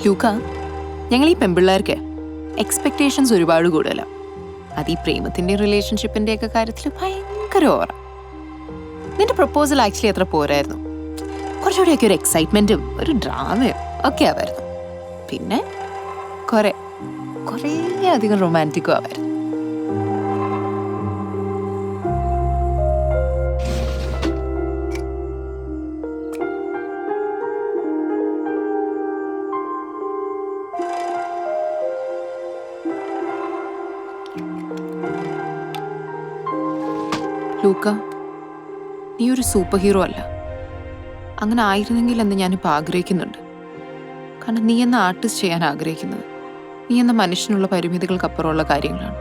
ലൂക്ക, ഞങ്ങൾ ഈ പെൺപിള്ളേർക്ക് എക്സ്പെക്റ്റേഷൻസ് ഒരുപാട് കൂടുതലാണ്. അത് ഈ പ്രേമത്തിൻ്റെ റിലേഷൻഷിപ്പിൻ്റെ ഒക്കെ കാര്യത്തിൽ ഭയങ്കര ഓവറ. നിന്റെ പ്രപ്പോസൽ ആക്ച്വലി അത്ര പോരായിരുന്നു. കുറച്ചുകൂടെയൊക്കെ ഒരു എക്സൈറ്റ്മെൻറ്റും ഒരു ഡ്രാമയും ഒക്കെ ആവായിരുന്നു. പിന്നെ കുറേ അധികം റൊമാൻറ്റിക്കും ആവായിരുന്നു. ലൂക്ക, നീ ഒരു സൂപ്പർ ഹീറോ അല്ല. അങ്ങനെ ആയിരുന്നെങ്കിൽ എന്ന് ഞാനിപ്പോൾ ആഗ്രഹിക്കുന്നുണ്ട്. കാരണം നീ എന്ന ആർട്ടിസ്റ്റ് ചെയ്യാൻ ആഗ്രഹിക്കുന്നത് നീ എന്ന മനുഷ്യനുള്ള പരിമിതികൾക്കപ്പുറമുള്ള കാര്യങ്ങളാണ്.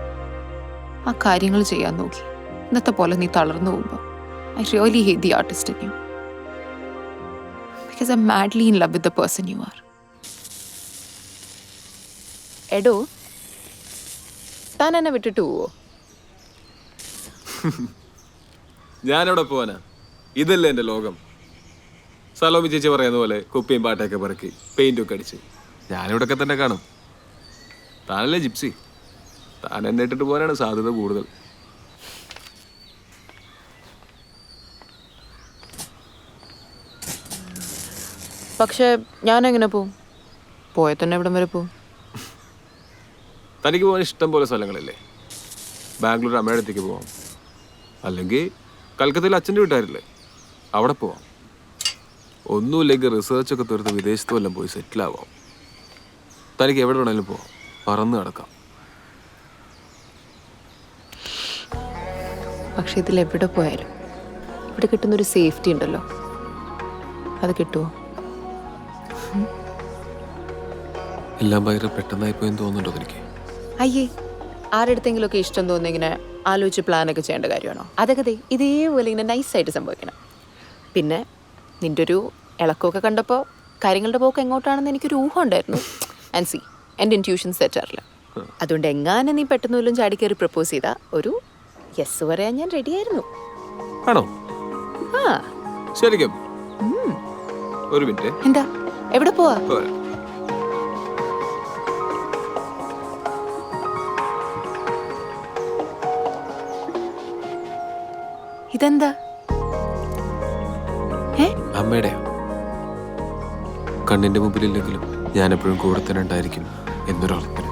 ആ കാര്യങ്ങൾ ചെയ്യാൻ നോക്കി ഇന്നത്തെ പോലെ നീ തളർന്നു പോകുമ്പോൾ I really hate the artist in you. Because I'm madly in love with the person you are. എടോ, താൻ എന്നെ വിട്ടിട്ട് പോവോ? ഞാനെവിടെ പോവാനാ? ഇതല്ലേ എൻ്റെ ലോകം. സലോമി ചേച്ചി പറയുന്ന പോലെ കുപ്പിയും പാട്ടൊക്കെ പറക്കി പെയിന്റൊക്കെ അടിച്ച് ഞാനിവിടെയൊക്കെ തന്നെ കാണും. താനല്ലേ ജിപ്സി. താൻ എന്നെ ഇട്ടിട്ട് പോകാനാണ് സാധ്യത കൂടുതൽ. പക്ഷെ ഞാനെങ്ങനെ പോവും? പോയ തന്നെ ഇവിടം വരെ പോവും. തനിക്ക് പോകാൻ ഇഷ്ടം പോലെ സ്ഥലങ്ങളില്ലേ. ബാംഗ്ലൂർ അമ്മയുടെ അടുത്തേക്ക് പോവാം, അല്ലെങ്കിൽ കൽക്കത്തയിൽ അച്ഛൻ്റെ വീട്ടുകാരില്ലേ, അവിടെ പോവാം. ഒന്നുമില്ലെങ്കിൽ റിസർച്ചൊക്കെ തീർത്ത് വിദേശത്ത് വല്ലതും പോയി സെറ്റിലാവാം. തനിക്ക് എവിടെ വേണമെങ്കിലും പോവാം, പറന്ന് കിടക്കാം. പക്ഷെ ഇതിൽ എവിടെ പോയാലും ഇവിടെ കിട്ടുന്നൊരു സേഫ്റ്റി ഉണ്ടല്ലോ, അത് കിട്ടുമോ? എല്ലാം ഭയങ്കര പെട്ടെന്നായി പോയെന്ന് തോന്നുന്നുണ്ടോ തനിക്ക്? അയ്യേ, ആരുടെടുത്തെങ്കിലുമൊക്കെ ഇഷ്ടം തോന്നുന്ന ഇങ്ങനെ ആലോചിച്ച് പ്ലാനൊക്കെ ചെയ്യേണ്ട കാര്യമാണോ? അതൊക്കെ ഇതേപോലെ ഇങ്ങനെ നൈസായിട്ട് സംഭവിക്കണം. പിന്നെ നിൻ്റെ ഒരു ഇളക്കമൊക്കെ കണ്ടപ്പോൾ കാര്യങ്ങളുടെ പോക്ക് എങ്ങോട്ടാണെന്ന് എനിക്കൊരു ഊഹം ഉണ്ടായിരുന്നു. ആൻഡ് സി, എൻ്റെ ഇൻറ്റ്യൂഷൻസ് തെറ്റാറില്ല. അതുകൊണ്ട് എങ്ങാനും നീ പെട്ടെന്ന് വല്ലതും ചാടിക്കയറി പ്രപ്പോസ് ചെയ്താൽ ഒരു യെസ് പറയാൻ ഞാൻ റെഡിയായിരുന്നു. ആണോ? ആ, ശരിക്കും? ഒരു മിനിറ്റ്. എന്താ, എവിടെ പോവാ? ഇതെന്താ? അമ്മയുടെ കണ്ണിന്റെ മുമ്പിലില്ലെങ്കിലും ഞാൻ എപ്പോഴും കൂടെ തന്നെ ഉണ്ടായിരിക്കും എന്നൊരർത്ഥം.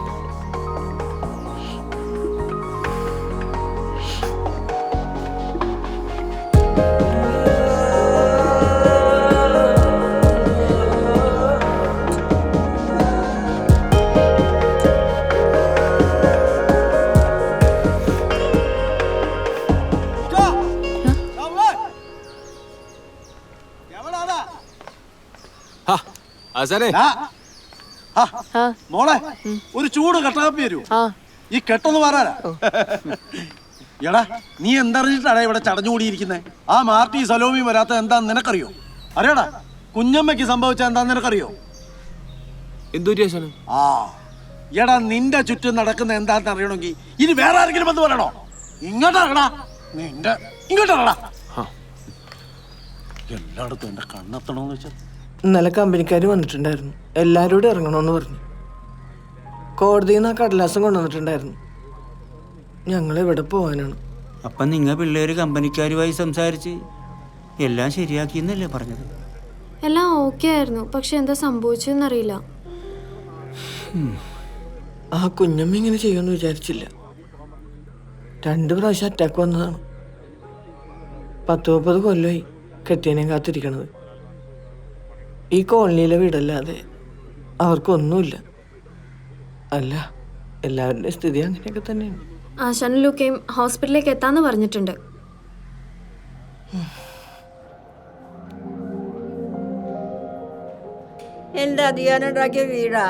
മോളെ, ഒരു ചൂട് കട്ടാപ്പി തരൂ. ഈ കെട്ടൊന്ന് മാറാനാ. എടാ, നീ എന്തറിഞ്ഞിട്ടാടാ ഇവിടെ ചടഞ്ഞുകൂടിയിരിക്കുന്നേ? ആ മാർട്ടി സലോമി വരാത്ത എന്താന്ന് നിനക്കറിയോ? അറിയാടാ, കുഞ്ഞമ്മയ്ക്ക് സംഭവിച്ച എന്താന്ന് നിനക്കറിയോ? ആ, എടാ, നിന്റെ ചുറ്റും നടക്കുന്ന എന്താന്ന് അറിയണമെങ്കിൽ ഇനി വേറെ ആരെങ്കിലും വന്ന് പറയണോ? ഇങ്ങോട്ടാ നിന്റെ ഇങ്ങോട്ടാ. എല്ലായിടത്തും എന്റെ കണ്ണെത്തണോന്ന് വെച്ചാൽ ഇന്നലെ കമ്പനിക്കാർ വന്നിട്ടുണ്ടായിരുന്നു. എല്ലാവരോടും ഇറങ്ങണമെന്ന് പറഞ്ഞു. കോടതിയിൽ നിന്ന് ആ കടലാസം കൊണ്ടുവന്നിട്ടുണ്ടായിരുന്നു. ഞങ്ങൾ ഇവിടെ പോകാനാണ്. അപ്പം നിങ്ങൾ പിള്ളേർ കമ്പനിക്കാരുമായി സംസാരിച്ച് എല്ലാം ശരിയാക്കിയെന്നല്ലേ പറഞ്ഞത്? എല്ലാം ഓക്കെ ആയിരുന്നു, പക്ഷെ എന്താ സംഭവിച്ചെന്നറിയില്ല. ആ കുഞ്ഞമ്മ ഇങ്ങനെ ചെയ്യുമെന്ന് വിചാരിച്ചില്ല. 2 പ്രാവശ്യം അറ്റാക്ക് വന്നതാണ്. 10-30 കൊല്ലമായി കെട്ടിയനെ കാത്തിരിക്കണത്. ഈ കോളനിയിലെ വീടല്ലാതെ അവർക്കൊന്നുമില്ല. അല്ല, എല്ലാവരുടെ സ്ഥിതി അങ്ങനെയൊക്കെ തന്നെയാണ്. ആശാനും ലൂക്കയും ഹോസ്പിറ്റലിലേക്ക് എത്താന്ന് പറഞ്ഞിട്ടുണ്ട്. എൻ്റെ അധികാരമുണ്ടാക്കിയ വീടാ.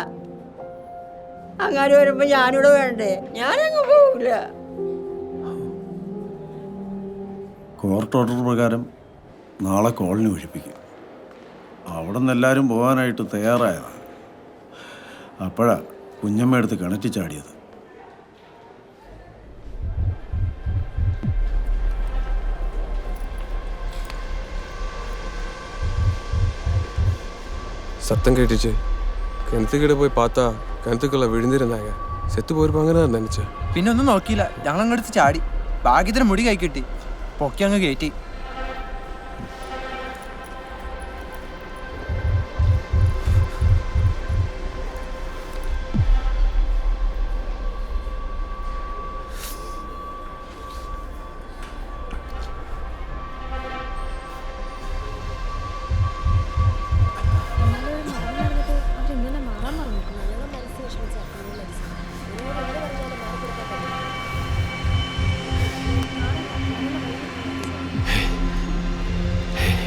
അങ്ങനെ വരുമ്പോ ഞാനിവിടെ വേണ്ടേ? ഞാനങ്ങ് പോകില്ല. കോർട്ട് ഓർഡർ പ്രകാരം നാളെ കോളനി ഒഴിപ്പിക്കും. അവിടെ നിന്ന് എല്ലാവരും പോകാനായിട്ട് തയ്യാറായതാണ്. അപ്പോഴാ കുഞ്ഞമ്മ എടുത്ത് കിണറ്റി ചാടിയത്. സത്തം കേട്ടിച്ച് കിണത്തുകിടെ പോയി പാത്താ കിണത്തുക്കുള്ള വിഴുന്നിരുന്നായ സെത്ത് പോയപ്പോ അങ്ങനെ തന്നെ നിനച്ച. പിന്നെ ഒന്നും നോക്കിയില്ല, ഞങ്ങൾ അങ്ങോട്ട് ചാടി. ഭാഗ്യത്തിന് മുടി കൈ കിട്ടി, പൊക്കി അങ്ങ് കയറ്റി.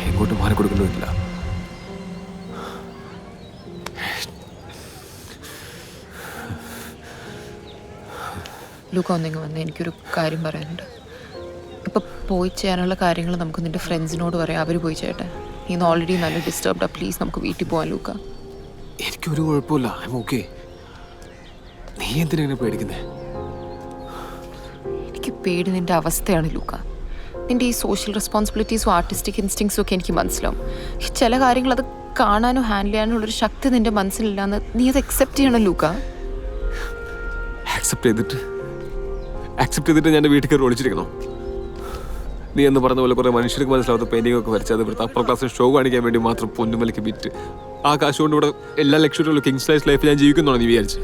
എങ്ങോട്ടും മാറി കൊടുക്കേണ്ടതില്ല. ലൂക്ക ഒന്നെങ്കിൽ വന്ന് എനിക്കൊരു കാര്യം പറയാനുണ്ട്. ഇപ്പം പോയി ചെയ്യാനുള്ള കാര്യങ്ങൾ നമുക്ക് നിൻ്റെ ഫ്രണ്ട്സിനോട് പറയാം, അവർ പോയി ചെയ്യട്ടെ. നീ ഇന്ന് ഓൾറെഡി നല്ല ഡിസ്റ്റർബ്ഡാ. പ്ലീസ് നമുക്ക് വീട്ടിൽ പോകാൻ ലൂക്ക. എനിക്കൊരു കുഴപ്പമില്ല, ഐ എം ഓക്കെ. നീ എന്തിനാ പേടിക്കുന്നേ? എനിക്ക് പേടി നിൻ്റെ അവസ്ഥയാണ് ലൂക്ക. നിൻ്റെ ഈ സോഷ്യൽ റെസ്പോൺസിബിലിറ്റീസും ആർട്ടിസ്റ്റിക് ഇൻസ്റ്റിങ്സും ഒക്കെ എനിക്ക് മനസ്സിലാവും. ചില കാര്യങ്ങൾ അത് കാണാനും ഹാൻഡിൽ ചെയ്യാനുള്ളൊരു ശക്തി നിൻ്റെ മനസ്സിലില്ലാന്ന് നീ അത് അക്സെപ്റ്റ് ചെയ്യണം ലൂക്ക. ആക്സെപ്റ്റ് ചെയ്തിട്ട് ഞാൻ എൻ്റെ വീട്ടിൽ കയറി ഒളിച്ചിരിക്കണോ? നീ എന്ന് പറഞ്ഞ പോലെ കുറേ മനുഷ്യർക്ക് മനസ്സിലാവാത്ത പെയിൻറ്റിംഗ് ഒക്കെ വരച്ച് അത് ഇവിടുത്തെ അപ്പർ ക്ലാസ്സിൽ ഷോ കാണിക്കാൻ വേണ്ടി മാത്രം പൊന്നുമലയ്ക്ക് വിറ്റ് ആ കാശ് കൊണ്ട് ഇവിടെ എല്ലാ ലക്ഷറിയുള്ള കിങ്സ് ലൈഫ് ലൈഫ് ഞാൻ ജീവിക്കുന്നതാണ് നീ വിചാരിച്ച്?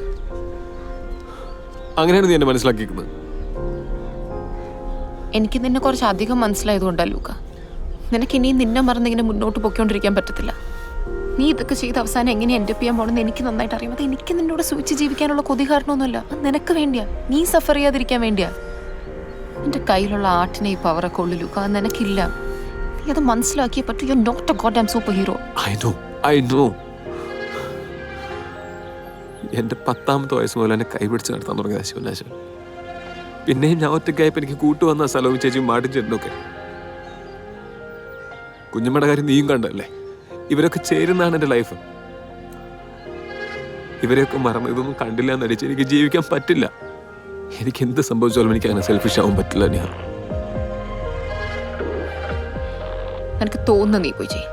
അങ്ങനെയാണ് നീ എന്നെ മനസ്സിലാക്കിയിരിക്കുന്നത്. എനിക്ക് നിന്നെ കുറച്ച് അധികം മനസ്സിലായതുകൊണ്ടല്ല ലൂക്ക. നിനക്ക് ഇനിയും നിന്നെ മറന്നിങ്ങനെ മുന്നോട്ട് പൊയ്ക്കൊണ്ടിരിക്കാൻ പറ്റത്തില്ല. നീ ഇതൊക്കെ ചെയ്ത് അവസാനം എങ്ങനെ എൻഡ് ചെയ്യാൻ പോകണമെന്ന് എനിക്ക് നന്നായിട്ട് അറിയാം. അത് എനിക്ക് നിന്നോട് സൂചിച്ച് ജീവിക്കാനുള്ള കൊതി കാരണമൊന്നുമല്ല. അത് നിനക്ക് വേണ്ടിയാ, നീ സഫർ ചെയ്യാതിരിക്കാൻ വേണ്ടിയാ. എൻ്റെ കയ്യിലുള്ള ആർട്ടിനെ ഈ പവറൊക്കെ ഉള്ളു ലൂക്ക, അത് നിനക്കില്ല. നീ അത് മനസ്സിലാക്കിയേ പറ്റൂ. You are not a god damn super hero. I know. എൻ്റെ 10ാമത്തെ വയസ്സ് മുതൽ എന്നെ കൈപിടിച്ച് നടത്താൻ തുടങ്ങിയത് ശിവനാശൻ. പിന്നെയും ഞാൻ ഒറ്റയ്ക്കായപ്പോൾ എനിക്ക് കൂട്ടുവന്ന സ്ഥലവും ചേച്ചിയും മാട്ടും ചേട്ടനൊക്കെ. കുഞ്ഞമ്മയുടെ കാര്യം നീയും കണ്ടല്ലേ? ഇവരൊക്കെ ചേരുന്നതാണ് എൻ്റെ ലൈഫ്. ഇവരെയൊക്കെ മറന്ന് ഇതൊന്നും കണ്ടില്ല എന്നടിച്ച് എനിക്ക് ജീവിക്കാൻ പറ്റില്ല. എനിക്ക് എന്ത് സംഭവിച്ചാലും എനിക്ക് അങ്ങനെ സെൽഫിഷ് ആവാൻ പറ്റില്ല. ഞാൻ എനിക്ക് തോന്നുന്നു നീ പോയി ചെയ്യും,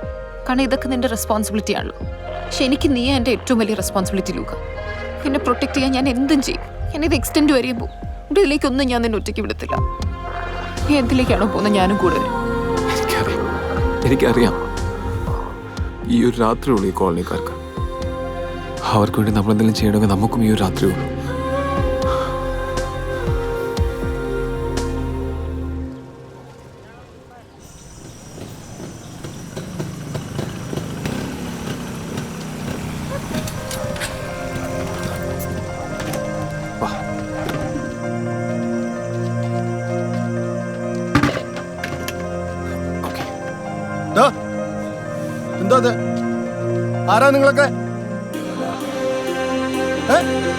കാരണം ഇതൊക്കെ നിന്റെ റെസ്പോൺസിബിലിറ്റി ആണല്ലോ. പക്ഷെ എനിക്ക് നീ എൻ്റെ ഏറ്റവും വലിയ റെസ്പോൺസിബിലിറ്റി ലൂക്ക. എന്നെ പ്രൊട്ടക്ട് ചെയ്യാൻ ഞാൻ എന്തും ചെയ്യും. ഞാനിത് എക്സ്റ്റെൻഡ് വരെയും പോകും. ഇവിടെ ഇതിലേക്കൊന്നും ഞാൻ നിന്നെ ഒറ്റയ്ക്ക് വിടത്തില്ല. നീ എന്തിലേക്കാണോ പോകുന്നത് ഞാനും കൂടെ വരും. എനിക്കറിയാം ഈ ഒരു രാത്രിയുള്ളൂ ഈ കോളനിക്കാർക്ക്. അവർക്ക് വേണ്ടി നമ്മളെന്തെങ്കിലും ചെയ്യണമെങ്കിൽ നമുക്കും ഈ ഒരു രാത്രിയുള്ളൂ. എന്താ ആരാ നിങ്ങളൊക്കെ?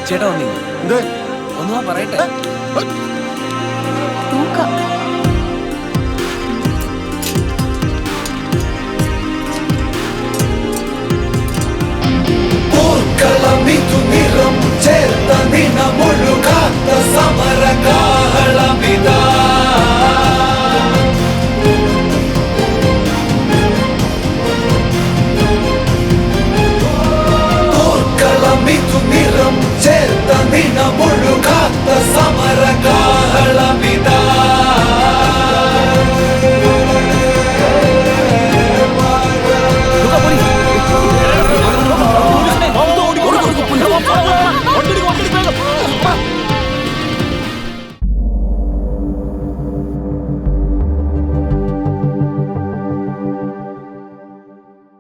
ചേട്ടാ വന്നേ, എന്തേ ഒന്നുവാ പറയട്ടെ. ലൂക്ക, നിറം ചേർത്ത നിണമൊഴുകാത്ത സമരകാഹളമിതാ. നിറം ചേർത്ത നിണം